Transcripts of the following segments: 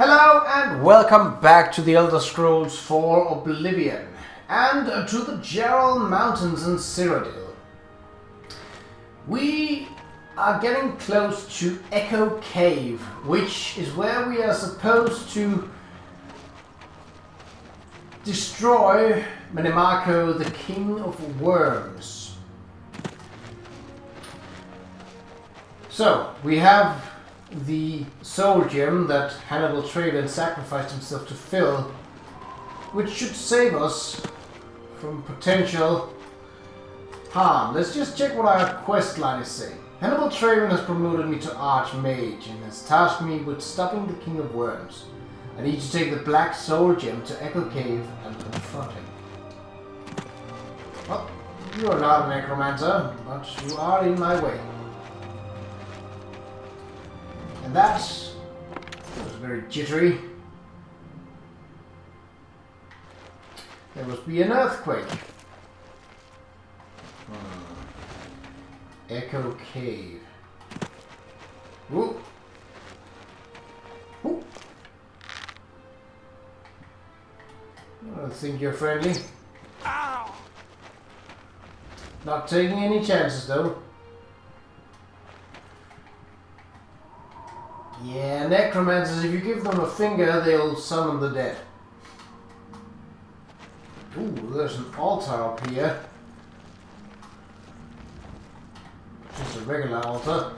Hello and welcome back to the Elder Scrolls 4 Oblivion and to the Gerald Mountains in Cyrodiil. We are getting close to Echo Cave, which is where we are supposed to destroy Menimarco, the King of Worms. So, we have the soul gem that Hannibal Traven sacrificed himself to fill, which should save us from potential harm. Let's just check what our quest line is saying. Hannibal Traven has promoted me to Archmage and has tasked me with stopping the King of Worms. I need to take the black soul gem to Echo Cave and confront him. Well, you are not a necromancer, but you are in my way. And that was very jittery. There must be an earthquake. Echo Cave. Whoop. Whoop. I don't think you're friendly. Ow. Not taking any chances though. Yeah, necromancers, if you give them a finger, they'll summon the dead. Ooh, there's an altar up here. Just a regular altar.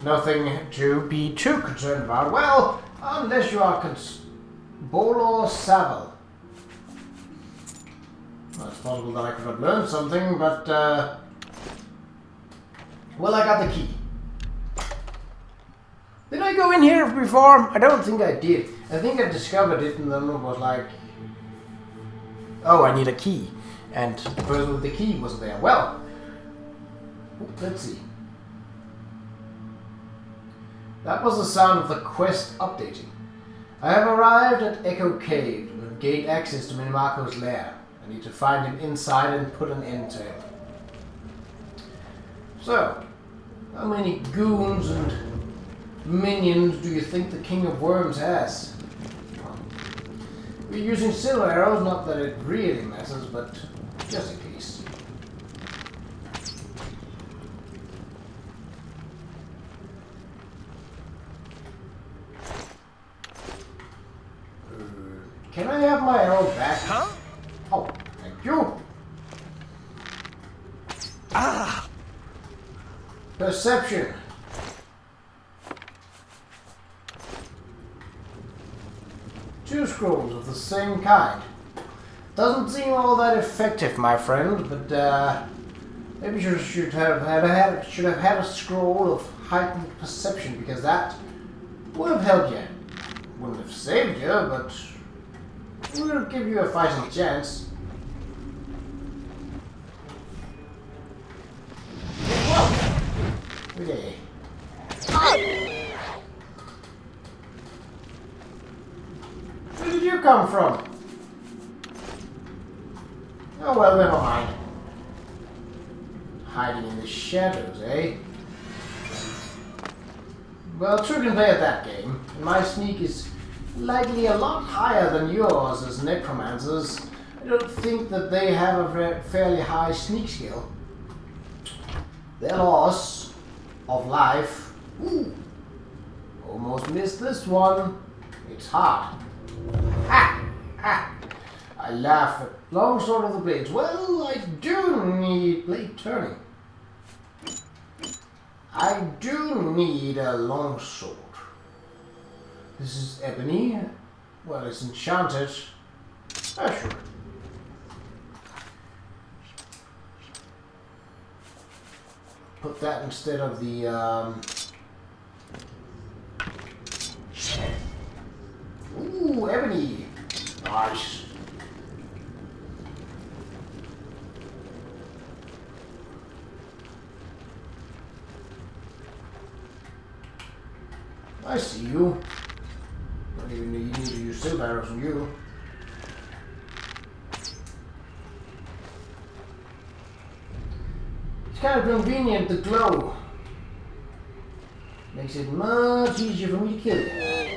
Nothing to be too concerned about. Well, unless you are Bolor Savile. Well, it's possible that I could have learned something, but well, I got the key. Did I go in here before? I don't think I did. I think I discovered it and then it was like, oh, I need a key. And the person with the key wasn't there. Well, let's see. That was the sound of the quest updating. I have arrived at Echo Cave and have gained access to Menimarco's lair. I need to find him inside and put an end to him. So, how many goons and minions do you think the King of Worms has? We're using silver arrows, not that it really matters, but just in case. Can I have my arrow back? Huh? Oh, thank you. Ah! Perception. Two scrolls of the same kind. Doesn't seem all that effective, my friend, but maybe you should have had a scroll of heightened perception, because that would have helped you. Wouldn't have saved you, but would have given you a fighting chance. Whoa! Okay. Where did you come from? Oh well, never mind. Hiding in the shadows, eh? Well, True can play at that game, and my sneak is likely a lot higher than yours as necromancers. I don't think that they have a fairly high sneak skill. Their loss of life. Ooh, almost missed this one. It's hard. Ha! Ha! I laugh at longsword of the blades. Well, I do need blade turning. I do need a longsword. This is ebony. Well, it's enchanted. Ah, sure. Put that instead of the ooh, ebony. Nice. I see you. Don't even need to use silver arrows on you. It's kind of convenient, the glow. Makes it much easier for me to kill you.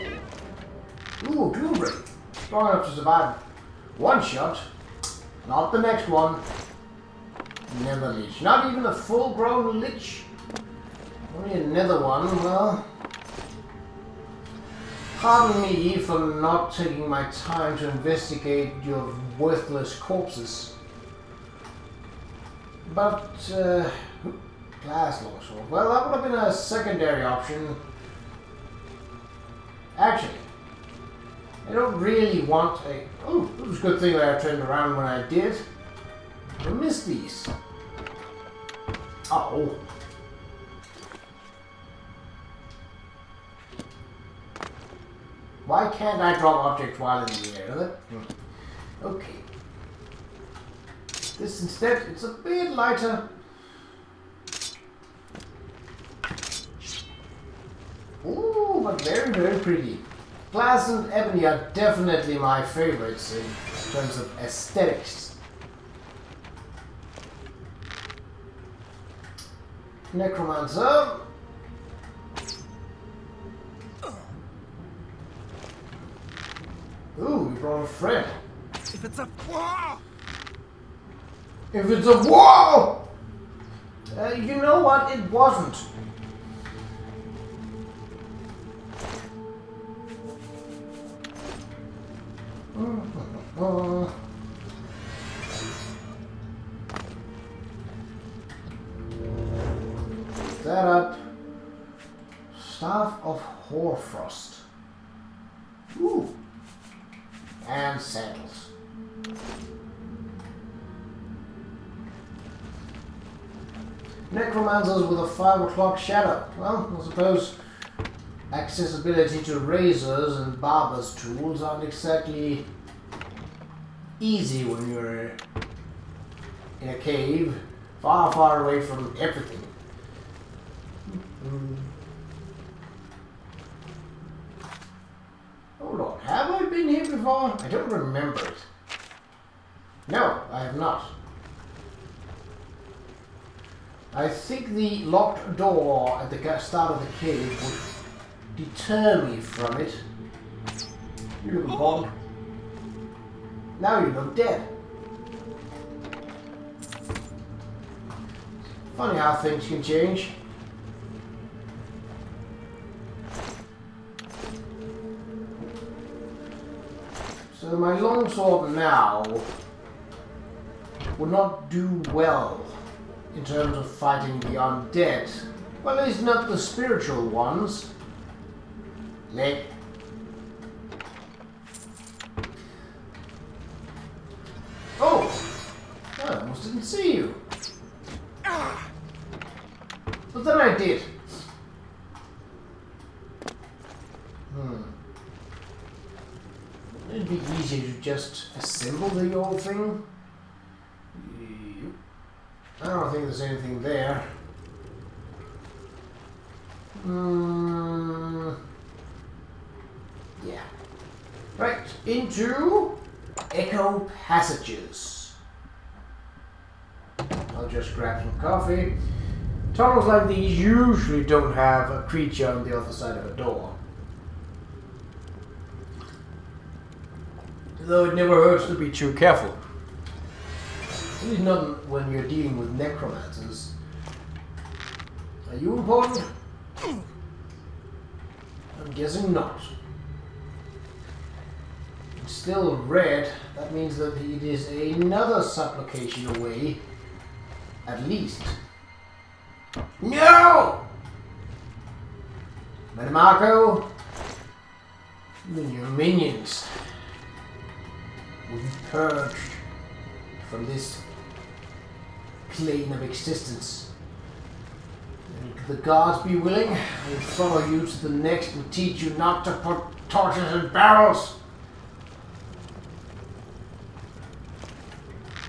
Gloom Wraith. Strong enough to survive one shot. Not the next one. Nether Lich. Not even a full-grown Lich. Only another one. Well, pardon me for not taking my time to investigate your worthless corpses. But, glass longsword. Well, that would have been a secondary option. Actually, I don't really want a... Oh, it was a good thing that I turned around when I did. I missed these. Oh. Why can't I drop objects while in the air? Okay. This instead, it's a bit lighter. Ooh, but very, very pretty. Glass and ebony are definitely my favorites in terms of aesthetics. Necromancer. Ooh, we brought a friend. If it's a wall! If it's a wall! You know what? It wasn't. That up. Staff of Hoarfrost. Ooh. And sandals. Necromancers with a 5 o'clock shadow. Well, I suppose accessibility to razors and barber's tools aren't exactly easy when you're in a cave, far, far away from everything. Hold on, have I been here before? I don't remember it. No, I have not. I think the locked door at the start of the cave would deter me from it. You look bored. Now you look dead. Funny how things can change. So my longsword now would not do well in terms of fighting the undead. Well, at least not the spiritual ones. Leg. Oh! I almost didn't see you. But then I did. It'd be easier to just assemble the old thing. I don't think there's anything there. Yeah. Right, into Echo Passages. I'll just grab some coffee. Tunnels like these usually don't have a creature on the other side of a door. Though it never hurts to be too careful. At least not when you're dealing with necromancers. Are you important? I'm guessing not. It's still red. That means that it is another supplication away. At least. No! Marco, even your minions will be purged from this plane of existence. And if the gods be willing, I will follow you to the next and teach you not to put torches in barrels.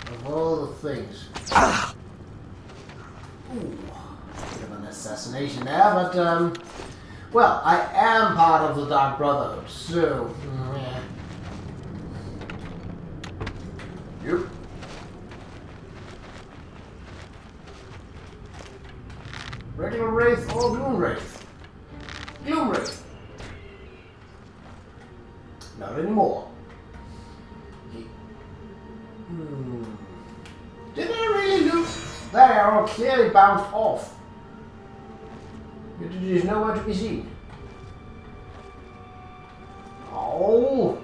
Of all the things. Ooh, bit of an assassination there, but well, I am part of the Dark Brotherhood, so yeah. Yep. Regular Wraith or Gloom Wraith? Gloom Wraith. Not anymore. Did I really lose? That arrow clearly bounced off. It is nowhere to be seen. Oh,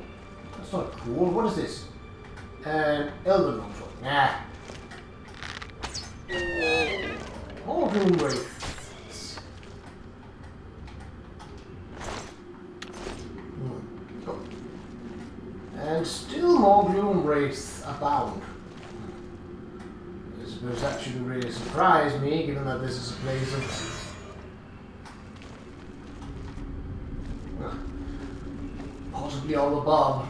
that's not cool. What is this? An elder gnome sword. Nah. More gloom wraiths. Oh. And still more gloom wraiths abound. I suppose that shouldn't really surprise me, given that this is a place of possibly all above.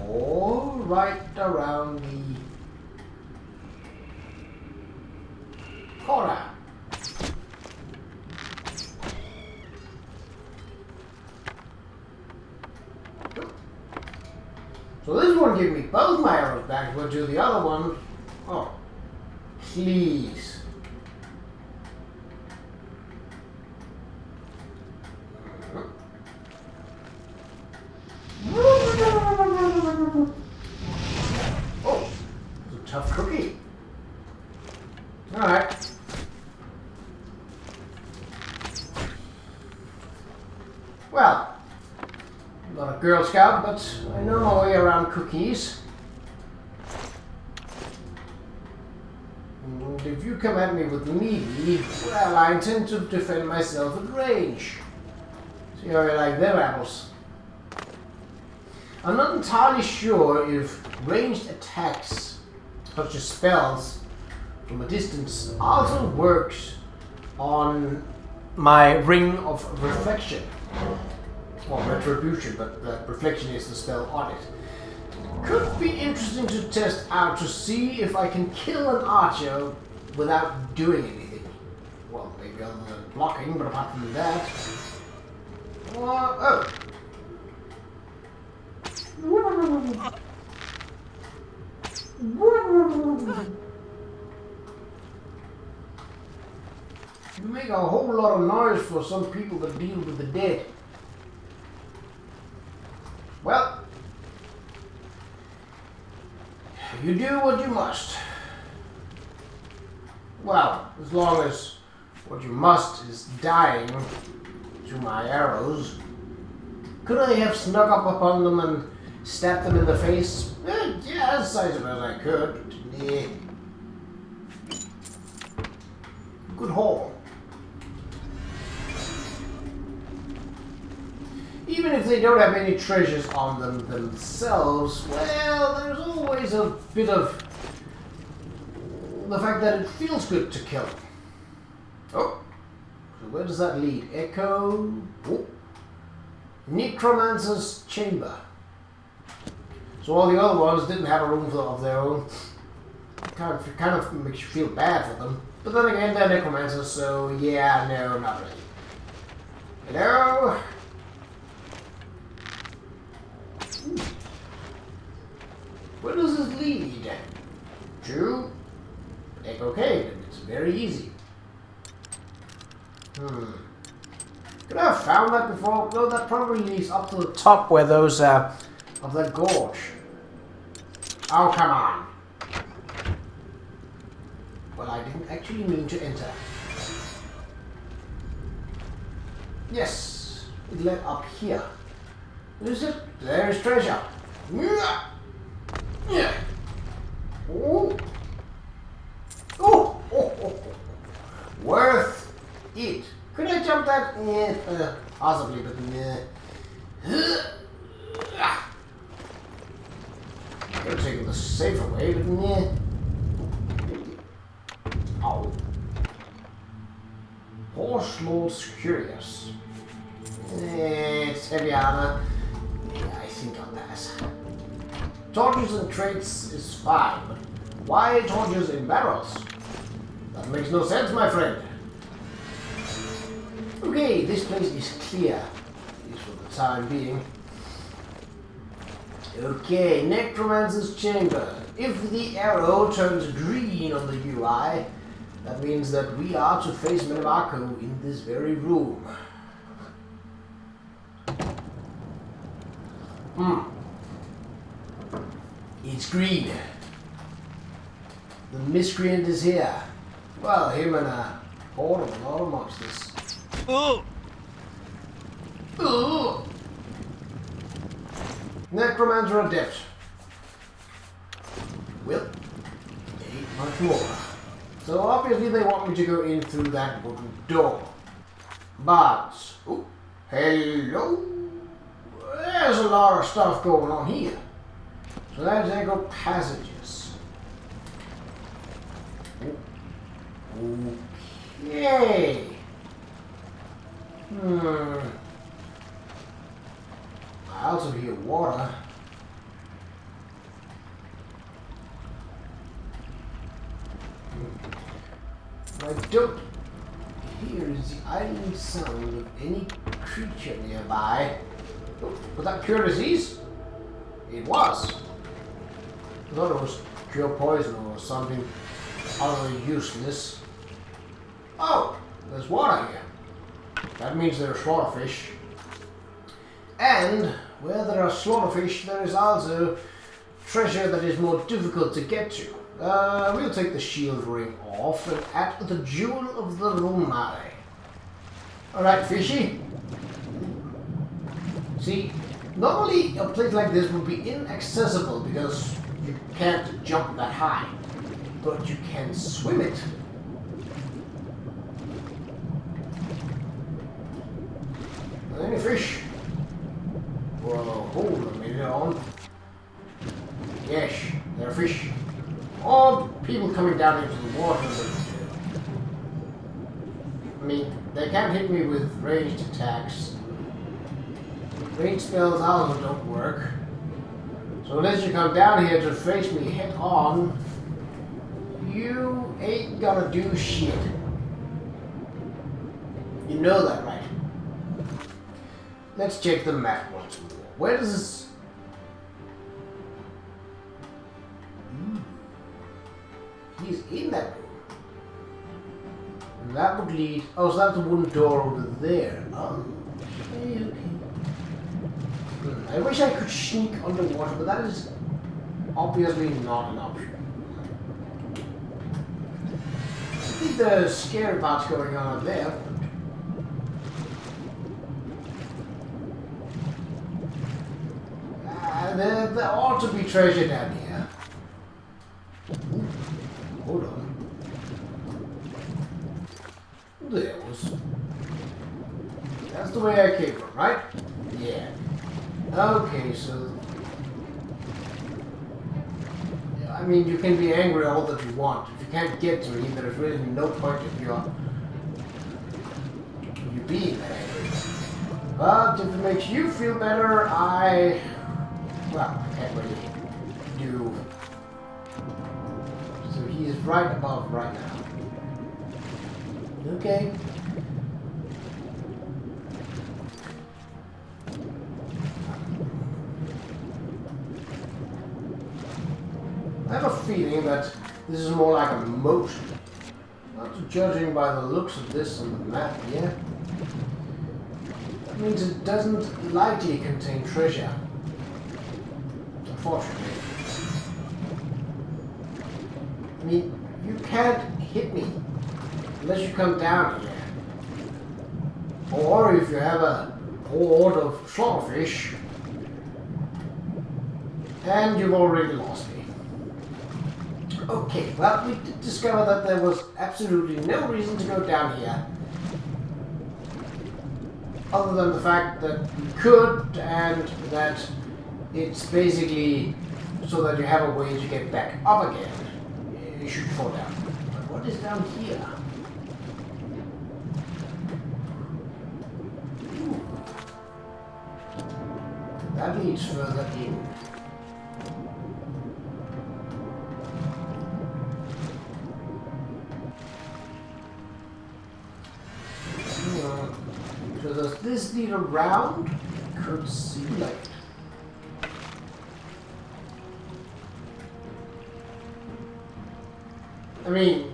Or right around the corner. So this one gave me both my arrows back, but to the other one, oh, please. Oh, it's a tough cookie. Alright. Well, I'm not a Girl Scout, but I know my way around cookies. And if you come at me with meaty, well, I intend to defend myself at range. See how I like them apples. I'm not entirely sure if ranged attacks, such as spells from a distance, also works on my ring of reflection. Well, retribution, but reflection is the spell on it. Could be interesting to test out to see if I can kill an archer without doing anything. Well, maybe other than blocking, but apart from that... oh! You make a whole lot of noise for some people that deal with the dead. Well, you do what you must. Well, as long as what you must is dying to my arrows. Could I have snuck up upon them and stabbed them in the face? Yes, I suppose I could. Yeah. Good haul. Even if they don't have any treasures on them themselves, well, there's always a bit of the fact that it feels good to kill. Oh, so where does that lead? Echo. Oh. Necromancer's Chamber. So all the other ones didn't have a room of their own. Kind of makes you feel bad for them. But then again, they're necromancers, so yeah, no, not really. Hello? Ooh. Where does this lead? To Echo Cave. It's very easy. Could I have found that before? No, that probably leads up to the top where those, of that gorge. Oh, come on. Well, I didn't actually mean to enter. Yes, it led up here. What is it? There is treasure. Yeah. Oh. Oh. Oh. Worth it. Could I jump that? Yeah, possibly, but yeah. Could have taken the safer way, but yeah. Ow. Horse Lord's Curious. It's heavy armor. Yeah, I think I'll pass. Torches and traits is fine, but why torches in barrels? That makes no sense, my friend. Okay, this place is clear, at least for the time being. Okay, Necromancer's Chamber. If the arrow turns green on the UI, that means that we are to face Menemaku in this very room. It's green. The miscreant is here. Well, him and a horde of a lot of monsters. Oh! Ugh. Necromancer adept. Well, ain't much more. So obviously they want me to go in through that wooden door. But, oh, hello. There's a lot of stuff going on here. So let's go passages. Okay. I also hear water. What I don't hear is the idling sound of any creature nearby. Oh, was that cure disease? It was. I thought it was cure poison or something utterly useless. Oh, there's water here. That means there are slaughterfish. And where there are slaughterfish, there is also treasure that is more difficult to get to. We'll take the shield ring off and add the jewel of the Romare. Alright, fishy. See, normally a place like this would be inaccessible because you can't jump that high. But you can swim it. Any fish? Well, hold a minute on. Yes, there are fish. Or people coming down into the water. I mean, they can't hit me with ranged attacks. Ranged spells also don't work. So unless you come down here to face me head on, you ain't gonna do shit. You know that, right? Let's check the map once more. Where does this... He's in that room. And that would lead... Oh, so that's the wooden door over there. Oh, okay. I wish I could sneak underwater, but that is obviously not an option. I think the scary part's going on up there. There ought to be treasure down here. Ooh, hold on. There was. That's the way I came from, right? Yeah. Okay, so. I mean, you can be angry all that you want. If you can't get to me, there's really no point of you being angry. But if it makes you feel better, well, I can't really do. So he is right above right now. Okay. I have a feeling that this is more like a moat. Not judging by the looks of this on the map here. That means it doesn't likely contain treasure. Unfortunately. I mean, you can't hit me unless you come down here. Or if you have a horde of slaughterfish and you've already lost me. Okay, well, we did discover that there was absolutely no reason to go down here. Other than the fact that we could, and that it's basically so that you have a way to get back up again. You should fall down. But what is down here? Ooh. That leads further in. So does this lead around? Could seem like it. I mean,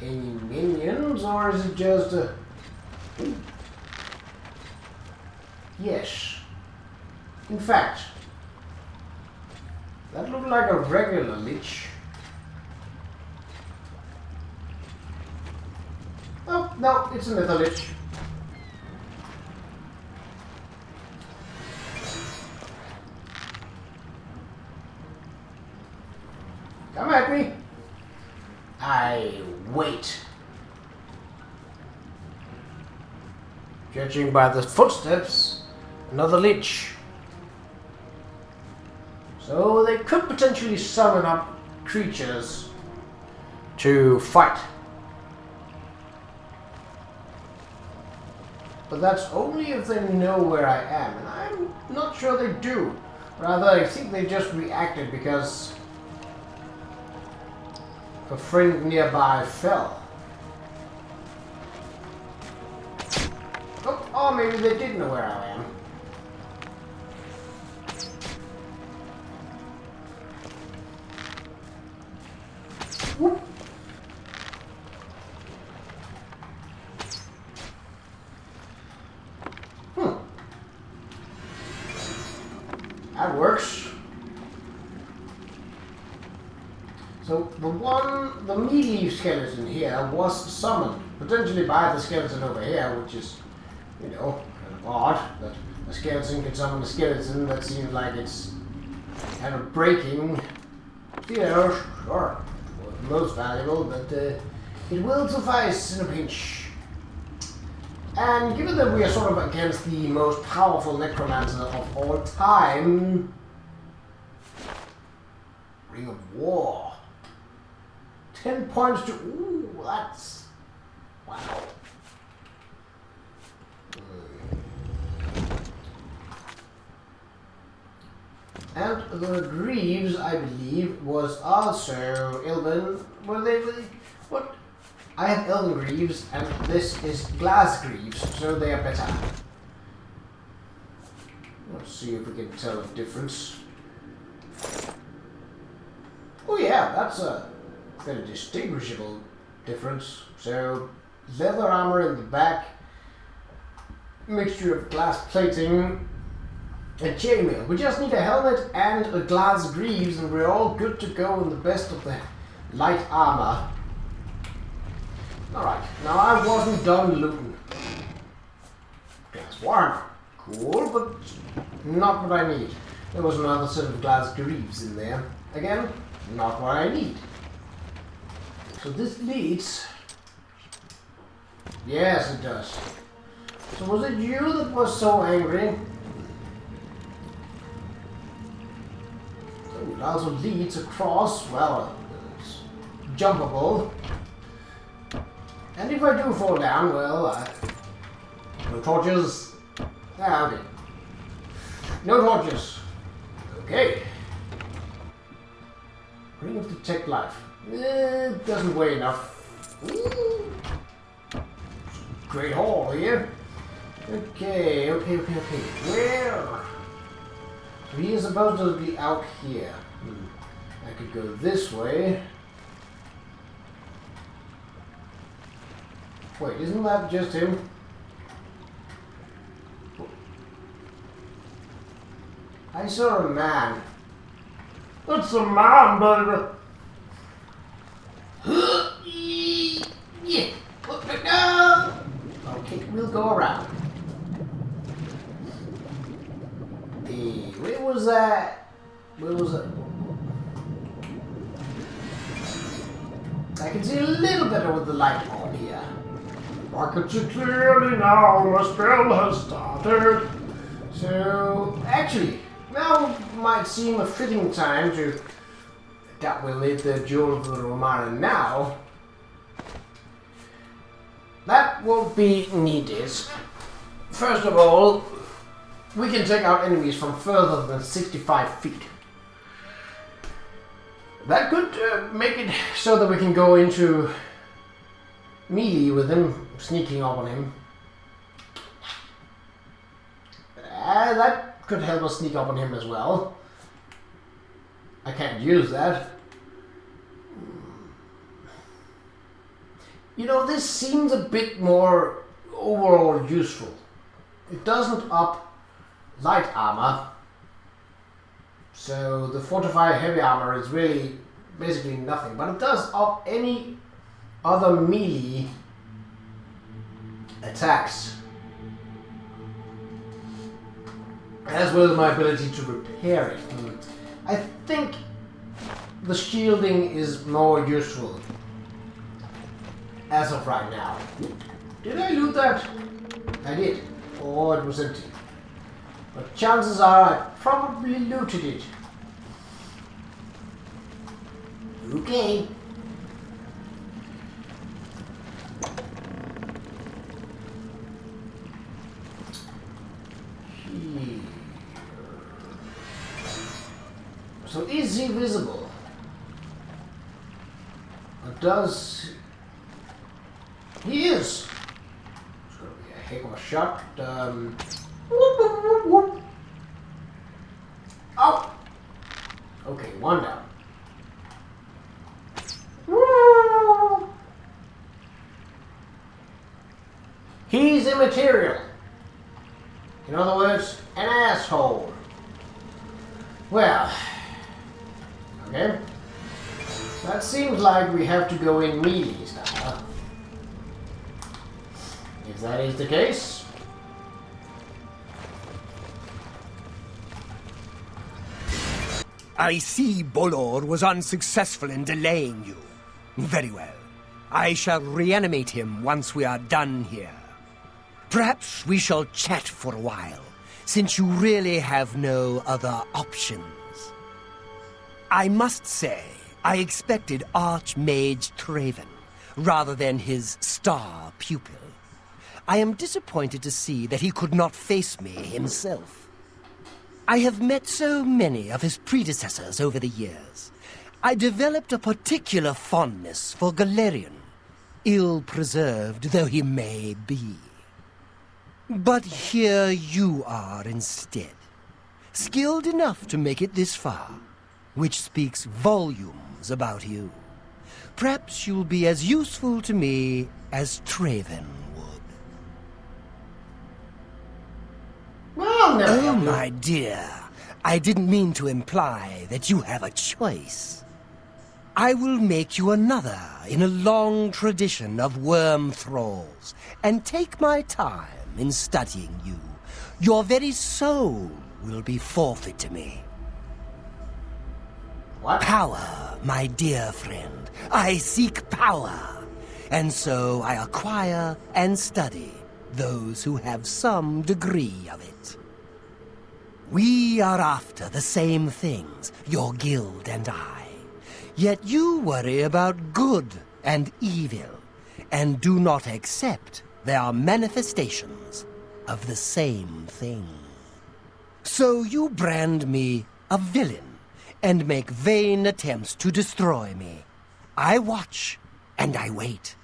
any minions, or is it just a... Yes. In fact, that looked like a regular lich. Oh, no, it's a nether lich. Come at me. I wait. Judging by the footsteps, another lich. So they could potentially summon up creatures to fight. But that's only if they know where I am, and I'm not sure they do. Rather, I think they just reacted because a friend nearby fell. Oh, or maybe they did know where I am. Whoop. That works. So the meaty skeleton here was summoned, potentially by the skeleton over here, which is, you know, kind of odd that a skeleton can summon a skeleton. That seems like it's kind of breaking. You know, sure, most valuable, but it will suffice in a pinch. And given that we are sort of against the most powerful necromancer of all time, Ring of War. 10 points to... Ooh, that's... Wow. And the Greaves, I believe, was also Elven. Were they... What? I have Elven Greaves, and this is Glass Greaves, so they are better. Let's see if we can tell a difference. Oh yeah, that's a very distinguishable difference. So, leather armor in the back, mixture of glass plating, and chainmail. We just need a helmet and a glass greaves, and we're all good to go in the best of the light armor. Alright, now I wasn't done looting. Glass warmer. Cool, but not what I need. There was another set of glass greaves in there. Again, not what I need. So this leads... Yes, it does. So was it you that was so angry? So it also leads across, well, it's jumpable. And if I do fall down, well, no torches. Ah, okay. No torches. Okay. Ring of Detect Life. It doesn't weigh enough. Ooh. Great hall here. Okay. Where? So he is supposed to be out here. I could go this way. Wait, isn't that just him? I saw a man. That's a man, baby. Yeah. No. Okay, we'll go around. Where was that? Where was that? I can see a little better with the light on here. I can see clearly now my spell has started. So, actually, now might seem a fitting time to... That will need the Jewel of the Romana now. That won't be needed. First of all, we can take out enemies from further than 65 feet. That could make it so that we can go into melee with him, sneaking up on him. That could help us sneak up on him as well. I can't use that. You know, this seems a bit more overall useful. It doesn't up light armor. So the fortified heavy armor is really basically nothing, but it does up any other melee attacks, as well as my ability to repair it. I think the shielding is more useful as of right now. Did I loot that? I did. Or it was empty. But chances are I probably looted it. Okay. Here. So is he visible? Or does... He is! It's gonna be a heck of a shot. Whoop, whoop, whoop, whoop. Oh! Okay, one down. Woo. He's immaterial. In other words, an asshole. Well, okay. That seems like we have to go in melee style. If that is the case. I see Bolor was unsuccessful in delaying you. Very well. I shall reanimate him once we are done here. Perhaps we shall chat for a while, since you really have no other options. I must say, I expected Archmage Traven, rather than his star pupil. I am disappointed to see that he could not face me himself. I have met so many of his predecessors over the years. I developed a particular fondness for Galerion, ill-preserved though he may be. But here you are instead, skilled enough to make it this far, which speaks volumes about you. Perhaps you'll be as useful to me as Traven would. Well, no. Oh, my dear, I didn't mean to imply that you have a choice. I will make you another in a long tradition of worm thralls, and take my time in studying you. Your very soul will be forfeit to me. What? Power, my dear friend. I seek power. And so I acquire and study those who have some degree of it. We are after the same things, your guild and I. Yet you worry about good and evil, and do not accept they are manifestations of the same thing. So you brand me a villain, and make vain attempts to destroy me. I watch, and I wait,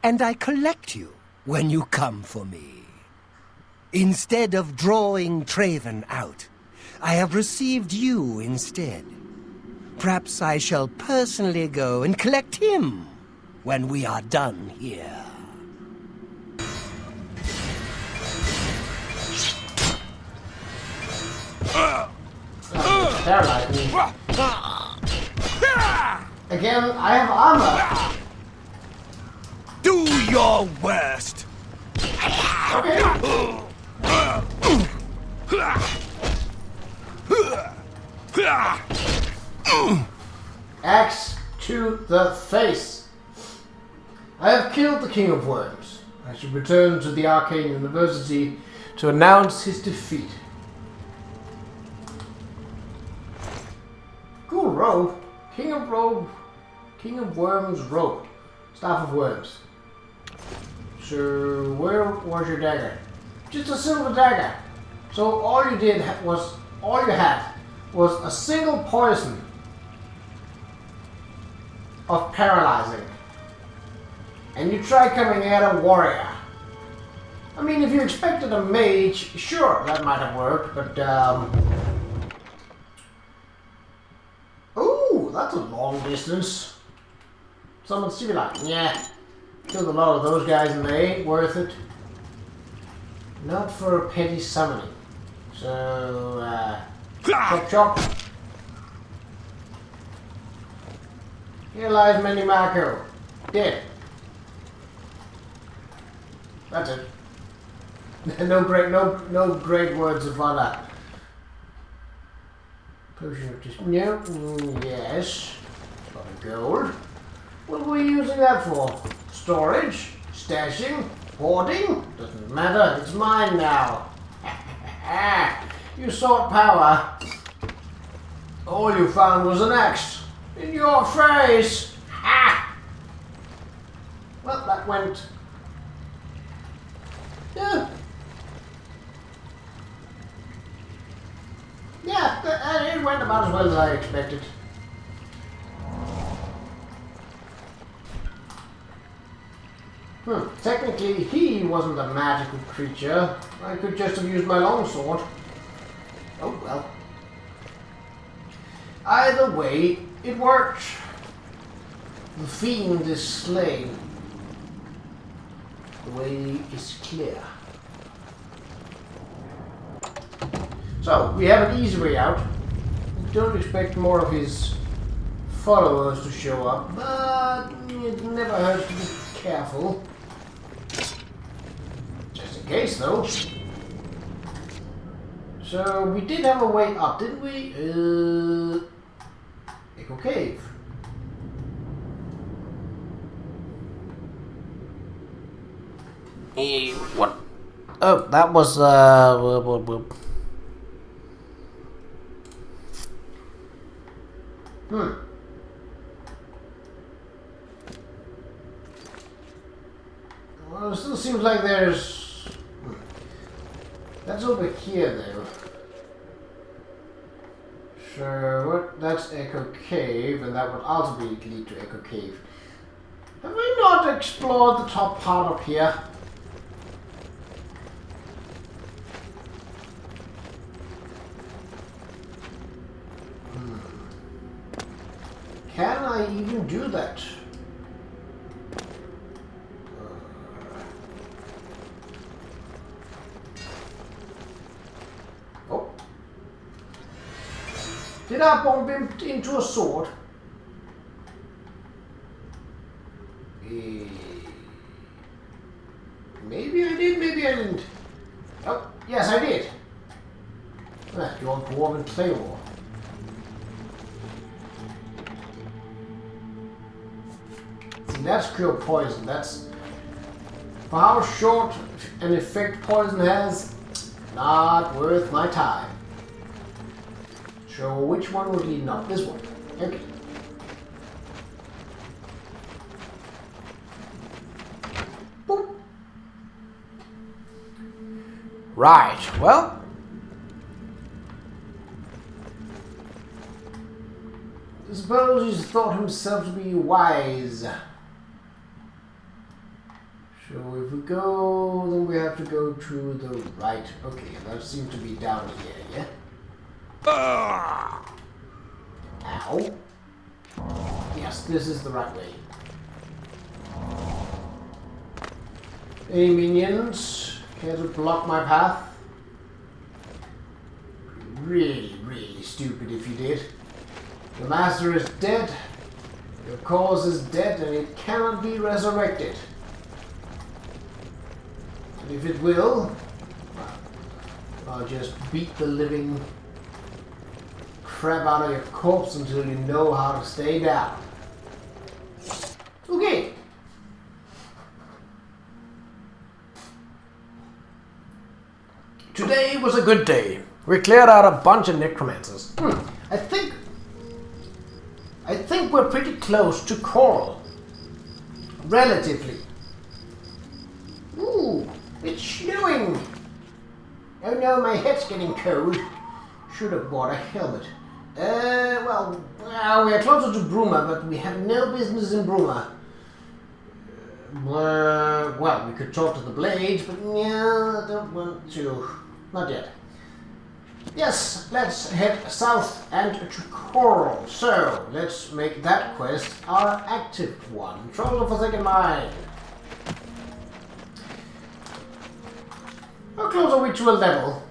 and I collect you when you come for me. Instead of drawing Traven out, I have received you instead. Perhaps I shall personally go and collect him when we are done here. Paralyze me. Again, I have armor. Do your worst. Okay. Axe to the face. I have killed the King of Worms. I should return to the Arcane University to announce his defeat. Cool robe. King of Worms robe. Staff of Worms. So where was your dagger? Just a silver dagger. So all you had was a single poison of paralyzing. And you try coming at a warrior. I mean, if you expected a mage, sure, that might have worked, but ooh, that's a long distance. Someone's to be like, yeah, killed a lot of those guys and they ain't worth it. Not for a petty summoning. So, chop chop. Here lies Manny Marco. Dead. That's it. no great words of honor. Potion of just no. Yes. A lot of gold. What were we using that for? Storage? Stashing? Hoarding? Doesn't matter. It's mine now. You sought power. All you found was an axe. In your face. Ha! Well, that went. Yeah. Yeah, it went about as well as I expected. Technically, he wasn't a magical creature. I could just have used my longsword. Oh well. Either way, it worked. The fiend is slain. The way is clear. So, we have an easy way out. Don't expect more of his followers to show up, but it never hurts to be careful. Just in case, though. So, we did have a way up, didn't we? Echo Cave. What? Oh, that was, Well, it still seems like there's... That's over here, though. So, what? That's Echo Cave, and that would ultimately lead to Echo Cave. Have we not explored the top part up here? Can I even do that? Oh. Did I bump him into a sword? Maybe I did, maybe I didn't. Oh, yes I did. Your dwarven claymore. That's pure poison. That's for how short an effect poison has, not worth my time. So which one would lead? Not this one. Okay. Boop. Right. Well. I suppose he's thought himself to be wise. So if we go, then we have to go to the right. Okay, that seems to be down here, yeah? Ow. Yes, this is the right way. Any minions care to block my path? Really, really stupid if you did. The master is dead, your cause is dead, and it cannot be resurrected. If it will, I'll just beat the living crap out of your corpse until you know how to stay down. Okay. Today was a good day. We cleared out a bunch of necromancers. I think we're pretty close to Coral. Relatively. Ooh. It's snowing! Oh no, my head's getting cold. Should have bought a helmet. Well, we're closer to Bruma, but we have no business in Bruma. Well, we could talk to the Blades, but yeah, I don't want to. Not yet. Yes, let's head south and to Coral. So, let's make that quest our active one. Trouble of Forsaken Mind. How close are we to a level?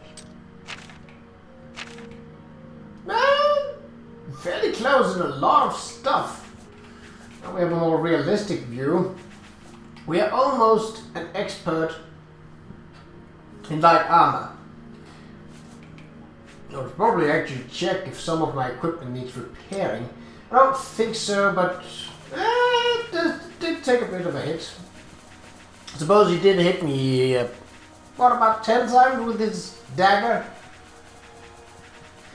closing a lot of stuff. Now we have a more realistic view. We are almost an expert in light armor. I would probably actually check if some of my equipment needs repairing. I don't think so, but it did take a bit of a hit. I suppose he did hit me, what, about 10 times with his dagger?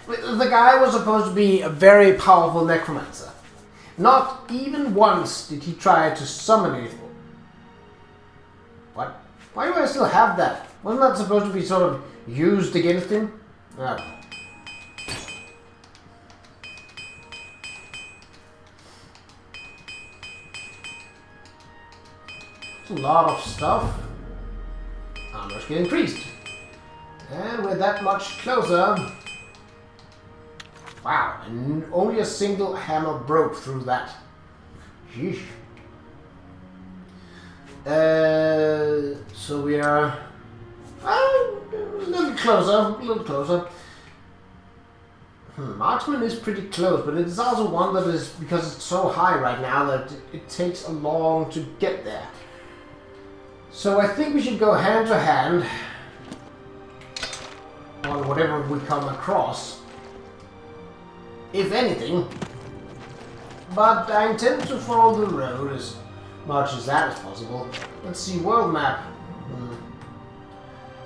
The guy was supposed to be a very powerful necromancer. Not even once did he try to summon anything. What? Why do I still have that? Wasn't that supposed to be sort of used against him? No. It's a lot of stuff. Armor's getting increased. And we're that much closer. Wow, and only a single hammer broke through that. Sheesh. So we are a little closer. Marksman is pretty close, but it is also one that is, because it's so high right now, that it takes a long to get there. So I think we should go hand to hand on whatever we come across, if anything. But I intend to follow the road as much as that is possible. Let's see, world map.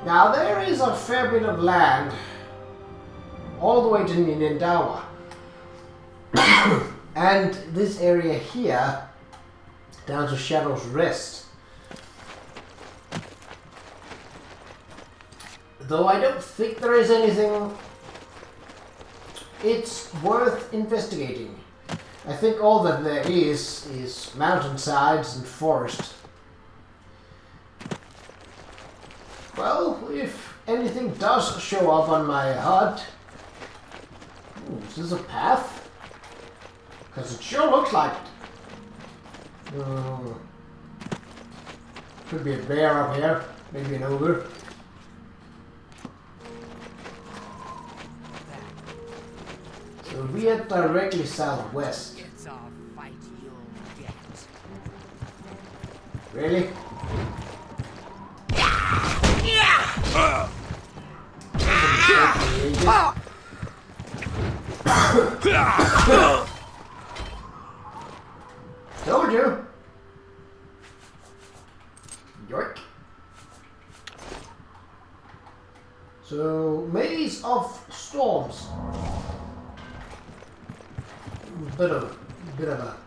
Now there is a fair bit of land all the way to Nindawa. And this area here, down to Shadow's Rest. Though I don't think there is anything, it's worth investigating. I think all that there is mountainsides and forest. Well, if anything does show up on my HUD... Ooh, is this a path? Because it sure looks like it. Could be a bear up here, maybe an ogre. So we are directly southwest. It's a fight you'll get. Really? Told you. Yoink. So, maze of storms. Bit of a.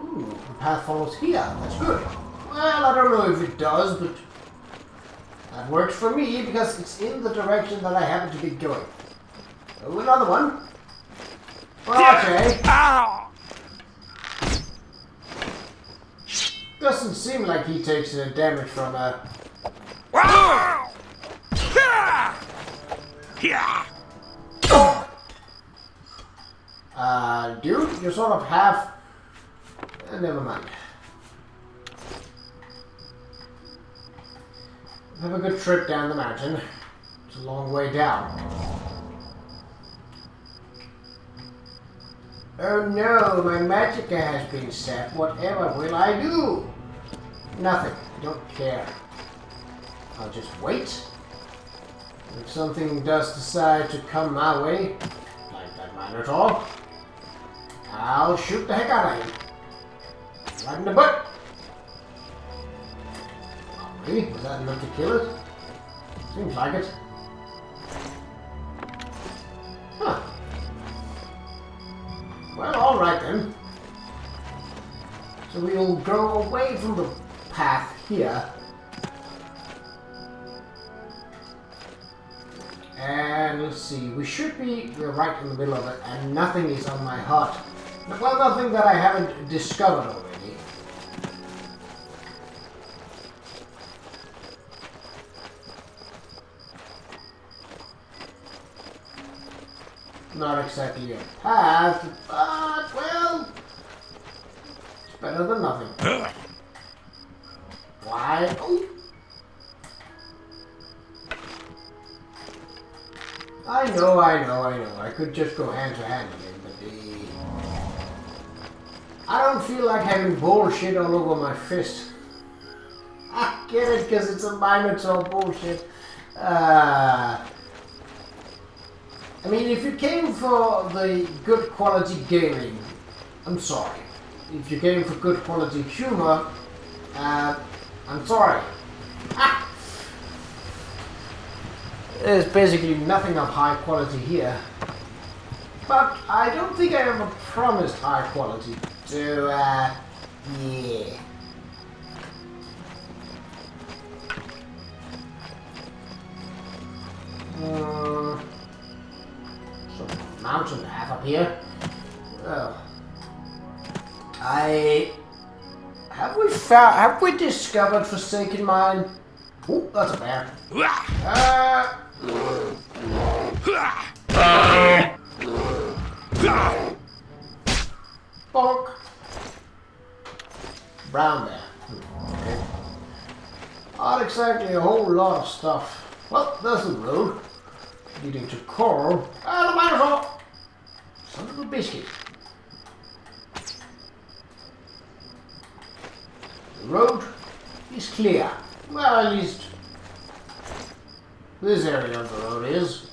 Ooh, the path follows here. That's good. Well, I don't know if it does, but that works for me because it's in the direction that I happen to be going. Oh, another one. Okay. Doesn't seem like he takes damage from a. Dude, you're sort of half. Never mind. Have a good trip down the mountain. It's a long way down. Oh no, my magicka has been set. Whatever will I do? Nothing. I don't care. I'll just wait. If something does decide to come my way, like that miner at all, I'll shoot the heck out of him. Right in the butt. Oh, really? Was that enough to kill it? Seems like it. Huh. Well, alright then. So we'll go away from the path here. And let's see, we're right in the middle of it, and nothing is on my HUD. Well, nothing that I haven't discovered already. Not exactly a path, but, well, it's better than nothing. Why? Oh. I know. I could just go hand to hand again, but I don't feel like having bullshit all over my fist. I get it, because it's a Minotaur bullshit. I mean, if you came for the good quality gaming, I'm sorry. If you came for good quality humor, I'm sorry. There's basically nothing of high quality here. But I don't think I ever promised high quality. So, yeah. Some mountain path up here. Well, have we discovered Forsaken Mine? Oh, that's a bear. Bonk. Brown bear. Okay. Not exactly a whole lot of stuff. Well, there's the road leading to Coral. And a Minotaur! Son of a biscuit. The road is clear. Well, at least this area of the road is.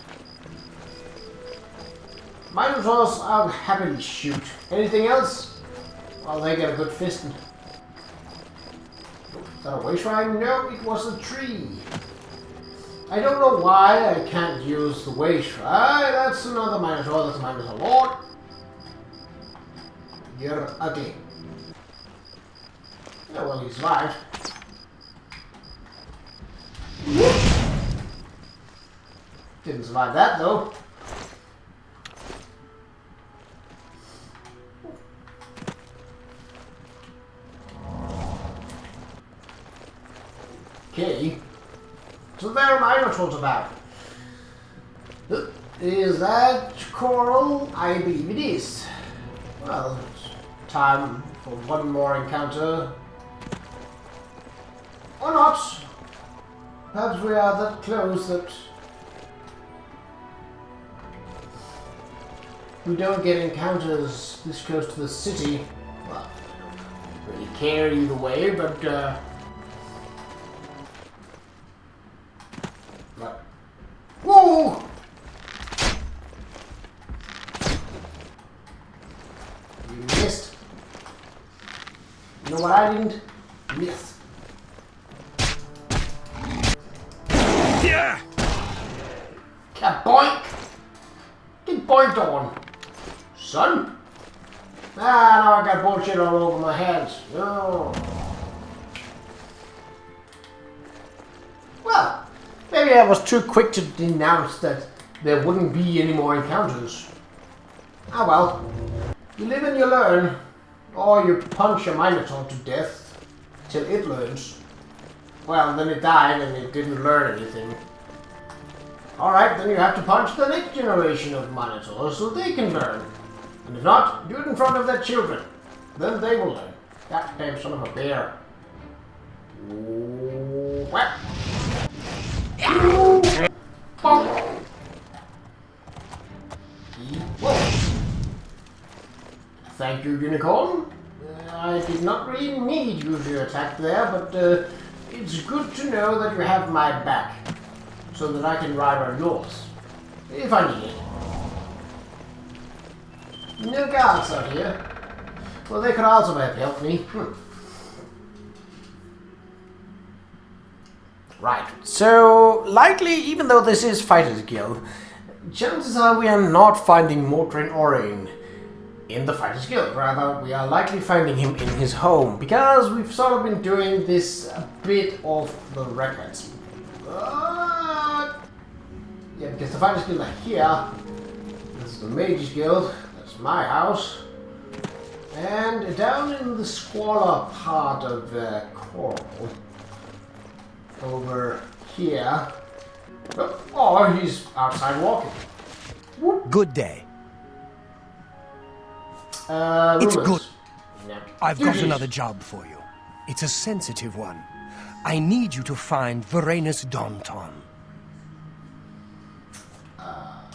Minotaurs I'll happily shoot. Anything else? Well, they get a good fisting. Is that a way shrine? No, it was a tree. I don't know why I can't use the way shrine. That's another Minotaur. That's a Minotaur Lord. You're ugly. Yeah, well, he survived. Didn't survive that, though. Okay. So there are Minotaurs about. Is that Coral? I believe it is. Well, it's time for one more encounter. Or not. Perhaps we are that close that we don't get encounters this close to the city. Well, I don't really care either way, but whoa! You missed. You know what I didn't? Miss. Yeah. Boink! Get boinked on, son. Now I got bullshit all over my hands. No. Well, maybe I was too quick to denounce that there wouldn't be any more encounters. Ah well. You live and you learn. Or you punch a Minotaur to death till it learns. Well, then it died and it didn't learn anything. Alright, then you have to punch the next generation of Minotaurs so they can learn. And if not, do it in front of their children. Then they will learn. God damn son of a bear. What? Whoa. Thank you, Unicorn. I did not really need you to attack there, but it's good to know that you have my back, so that I can ride on yours, if I need it. No guards out here. Well, they could also have helped me. Right, so likely, even though this is Fighters Guild, chances are we are not finding Mortrain Orain in the Fighters Guild. Rather, we are likely finding him in his home, because we've sort of been doing this a bit off the records. Yeah, because the Fighters Guild are here. This is the Mages Guild. That's my house. And down in the squalor part of Coral, over here. Oh, he's outside walking. Good day. It's good. Yeah. I've got another job for you. It's a sensitive one. I need you to find Varanus Daunton.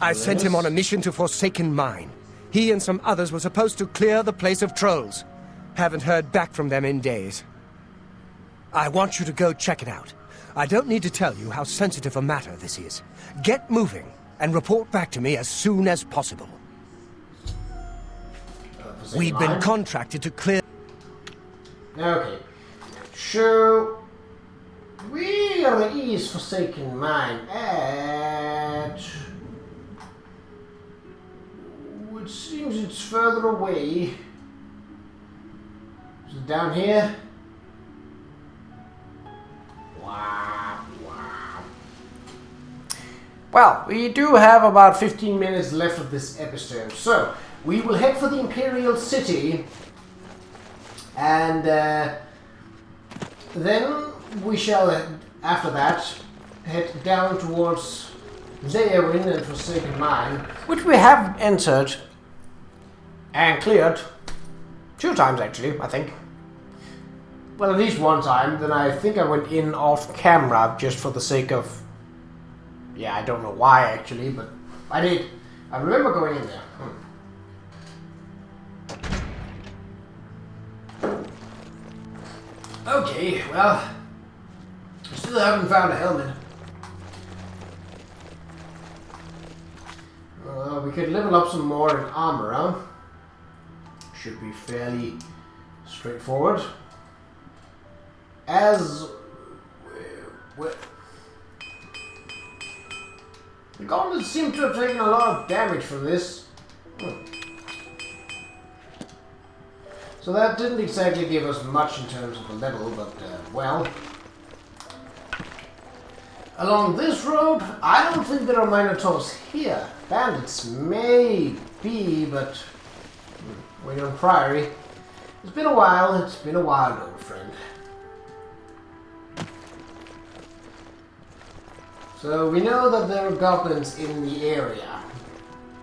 I sent him on a mission to Forsaken Mine. He and some others were supposed to clear the place of trolls. Haven't heard back from them in days. I want you to go check it out. I don't need to tell you how sensitive a matter this is. Get moving and report back to me as soon as possible. We've been contracted to clear... Okay. So... where is Forsaken Mine at? It seems it's further away. Is it down here? Wow. Well, we do have about 15 minutes left of this episode, so we will head for the Imperial City, and then we shall, after that, head down towards Leowin and Forsaken Mine, which we have entered and cleared 2 times actually, I think. Well, at least 1 time. Then I think I went in off camera just for the sake of... yeah, I don't know why actually, but I did. I remember going in there. Okay, well, I still haven't found a helmet. We could level up some more in armor, huh? Should be fairly straightforward. As... the gauntlets seem to have taken a lot of damage from this. So that didn't exactly give us much in terms of a level, but, well... along this road, I don't think there are Minotaurs here. Bandits may be, but... wait on Priory. It's been a while, old friend. So we know that there are goblins in the area.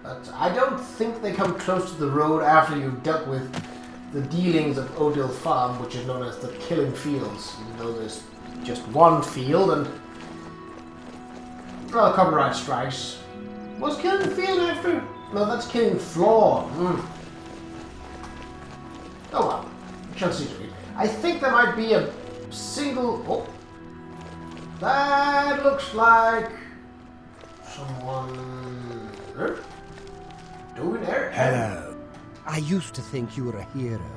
But I don't think they come close to the road after you've dealt with the dealings of Odil Farm, which is known as the Killing Fields. Even though there's just one field, and... well, copyright strikes. Was Killing Field after? No, that's Killing Floor. Oh well, we shall see to it. I think there might be a single... oh. That looks like... someone... doing there. Hello. I used to think you were a hero,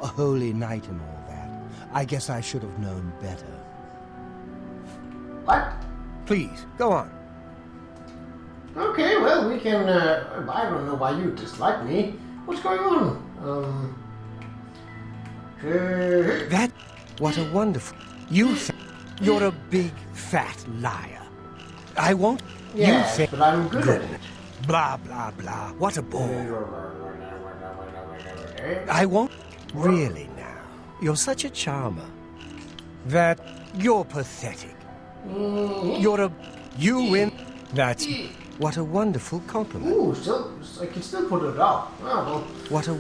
a holy knight and all that. I guess I should have known better. What? Please, go on. Okay, well, we can, I don't know why you dislike me. What's going on? That... what a wonderful... you're a big, fat liar. I won't... yes, you think... but I'm good at it. Blah, blah, blah. What a bore. I won't... really now. You're such a charmer. That... you're pathetic. You're a... you win... that's... what a wonderful compliment. Ooh, still, I can still put it up. Oh, well. What a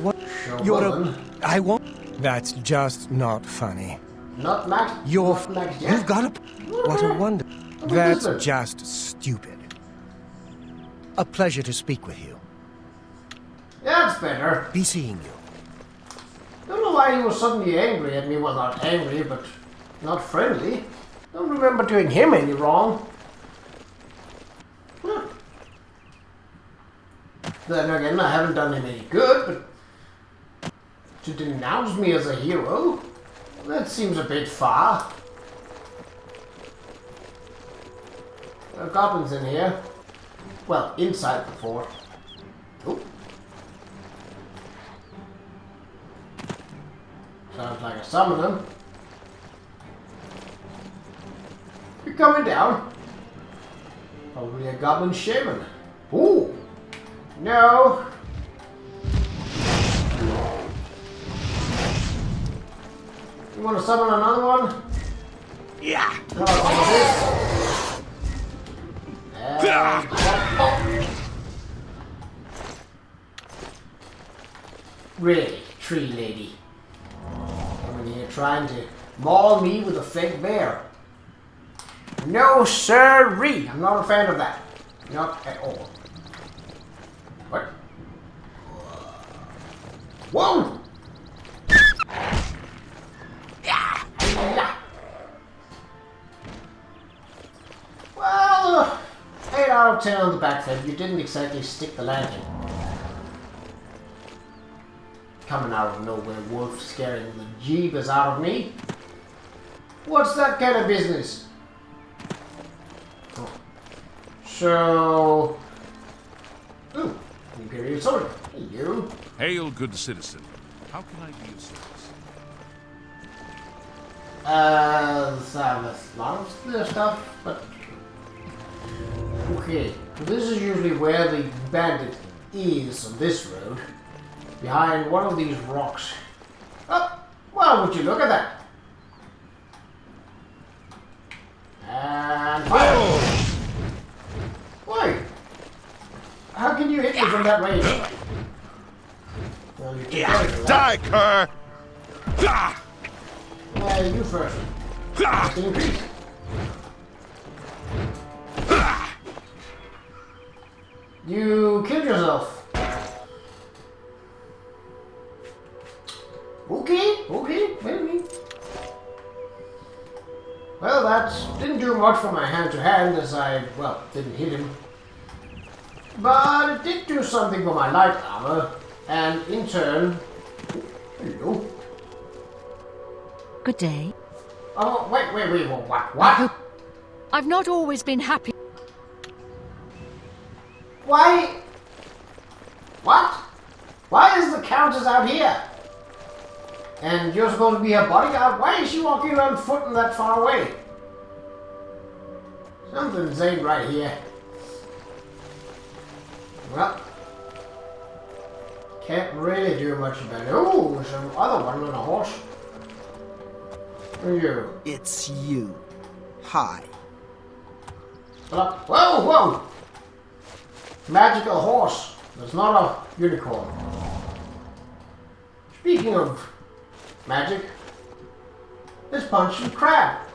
Sure you're will, a... I won't... that's just not funny. Not Max. You're... not Max yet. you've got a... what a wonder... What that's is it? just stupid. A pleasure to speak with you. That's better. Be seeing you. Don't know why he was suddenly angry at me. Well, not angry, but not friendly. Don't remember doing him any wrong. Huh. Then again, I haven't done him any good, but to denounce me as a hero? That seems a bit far. There are goblins in here. Well, inside the fort. Oh. Sounds like a summoner. You're coming down. Probably a goblin shaman. Ooh. No. You want to summon another one? Yeah. No, this. Really, tree lady. Coming here trying to maul me with a fake bear. No sirree! I'm not a fan of that. Not at all. What? Whoa! out of 10 on the backflip. You didn't exactly stick the landing. Coming out of nowhere, wolf scaring the jeebus out of me. What's that kind of business? Oh. So... Ooh, Imperial soldier. Hello. Hail, good citizen. How can I be of service? There's a lot of stuff, but... Okay, so this is usually where the bandit is on this road. Behind one of these rocks. Oh, well, would you look at that? And fire! Why? How can you hit me from that range? Well, you can Die, cur! You first. Just increase. You killed yourself. Okay, maybe. Well, that didn't do much for my hand-to-hand as I, well, didn't hit him. But it did do something for my light armor, and in turn... Hello. Good day. Oh, wait, what? I've not always been happy. Why? What? Why is the Countess out here? And you're supposed to be her bodyguard? Why is she walking around foot and that far away? Something's ain't right here. Well, can't really do much about it. Oh, some other one on a horse. Who are you? It's you. Hi. Whoa! Magical horse. That's not a unicorn. Speaking of magic, let's punch some crab.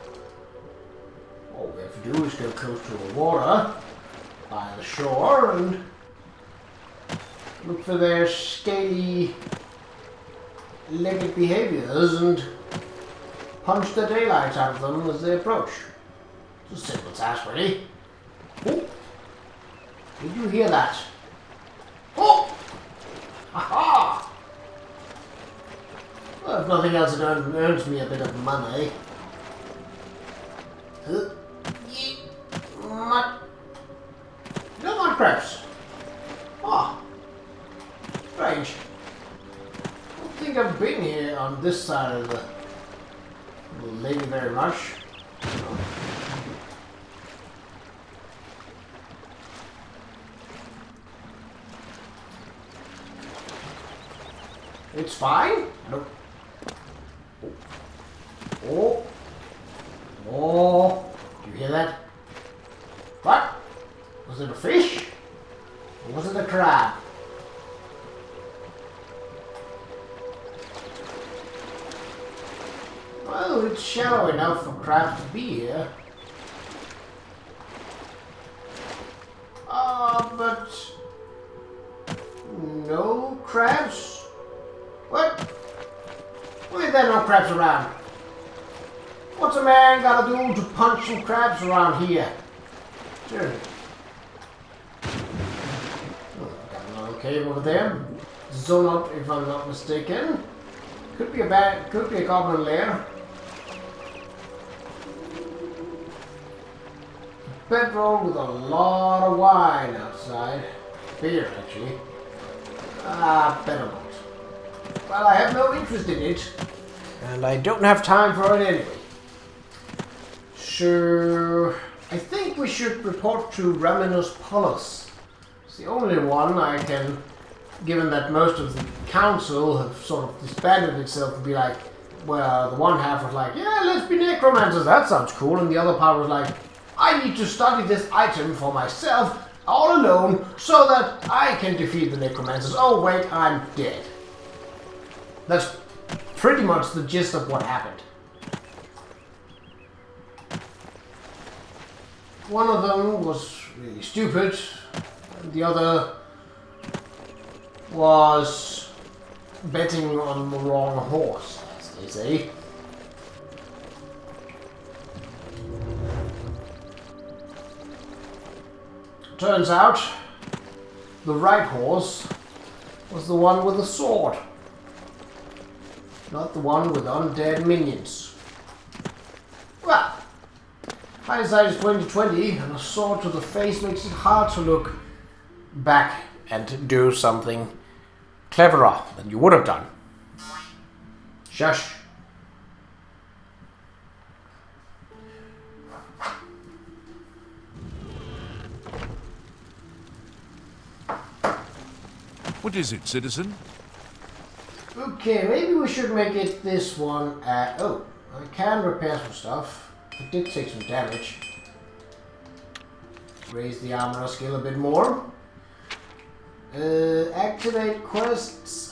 All we have to do is go close to the water by the shore and look for their scaly legged behaviors and punch the daylight out of them as they approach. It's a simple task, really. Oh! Did you hear that? Oh! Aha! Well, if nothing else, it earns me a bit of money. No more crabs. Oh, strange. I don't think I've been here on this side of the lake very much. It's fine. Nope. Oh. Do you hear that? What? Was it a fish? Or was it a crab? Well, it's shallow enough for crabs to be here. But no crabs? What? Why is there no crabs around? What's a man gotta do to punch some crabs around here? Sure. Oh, got another cave over there. Zonot, if I'm not mistaken. Could be a goblin lair. Bedroll with a lot of wine outside. Beer, actually. Better not. Well, I have no interest in it, and I don't have time for it anyway. So, I think we should report to Raminus Pollus. It's the only one I can, given that most of the council have sort of disbanded itself, and be like, well, the one half was like, yeah, let's be necromancers, that sounds cool, and the other part was like, I need to study this item for myself, all alone, so that I can defeat the necromancers. Oh wait, I'm dead. That's pretty much the gist of what happened. One of them was really stupid, and the other was betting on the wrong horse, as they say. turns out the right horse was the one with the sword, not the one with undead minions. Well, hindsight is 2020, and a sword to the face makes it hard to look back and do something cleverer than you would have done. Shush. What is it, citizen? Okay, maybe we should make it this one. Oh, I can repair some stuff. It did take some damage. Raise the armor skill a bit more. Activate quests.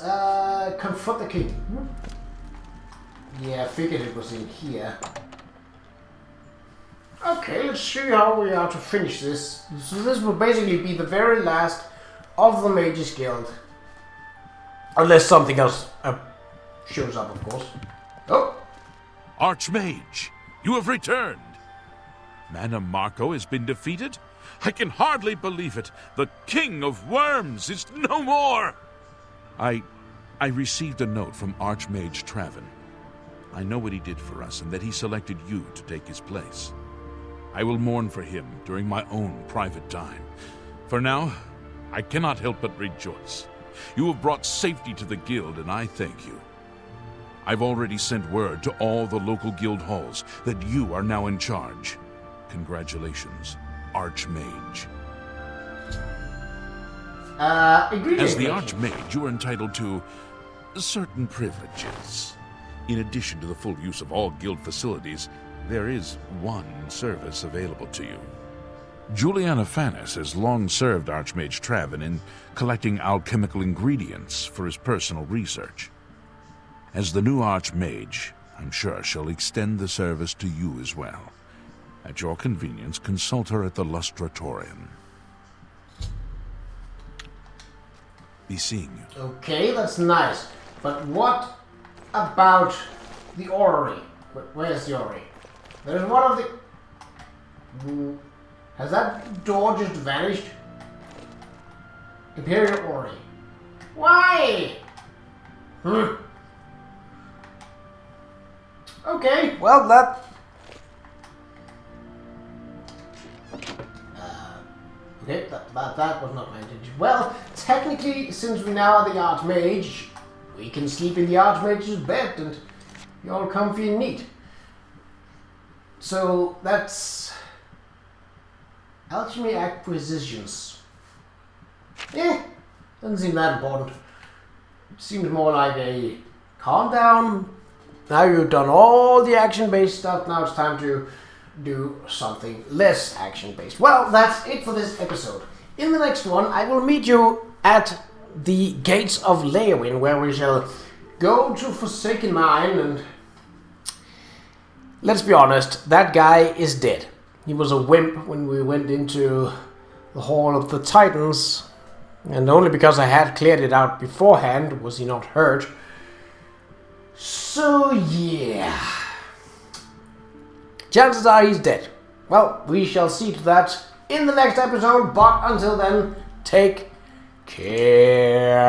Confront the king. Yeah, I figured it was in here. Okay, let's see how we are to finish this. So this will basically be the very last of the Mages Guild. Unless something else shows up, of course. Oh! Archmage, you have returned. Mana Marco has been defeated? I can hardly believe it. The King of Worms is no more! I received a note from Archmage Traven. I know what he did for us and that he selected you to take his place. I will mourn for him during my own private time. For now, I cannot help but rejoice. You have brought safety to the guild, and I thank you. I've already sent word to all the local guild halls that you are now in charge. Congratulations, Archmage. As the Archmage, you are entitled to certain privileges. In addition to the full use of all guild facilities, there is one service available to you. Juliana Fanis has long served Archmage Traven in collecting alchemical ingredients for his personal research. As the new Archmage, I'm sure she'll extend the service to you as well. At your convenience, consult her at the Lustratorium. Be seeing you. Okay, that's nice. But what about the orrery? Where's the orrery? There's one of the... Has that door just vanished? Imperial orrery. Why? Okay, well that... Okay, that was not my intention. Well, technically, since we now are the Archmage, we can sleep in the Archmage's bed and be all comfy and neat. So, that's... Alchemy acquisitions. Doesn't seem that important. It seems more like a calm down. Now you've done all the action-based stuff, now it's time to do something less action-based. Well, that's it for this episode. In the next one, I will meet you at the Gates of Leowin, where we shall go to Forsaken Mine, and let's be honest, that guy is dead. He was a wimp when we went into the Hall of the Titans, and only because I had cleared it out beforehand was he not hurt. So yeah, chances are he's dead. Well, we shall see to that in the next episode, but until then, take care.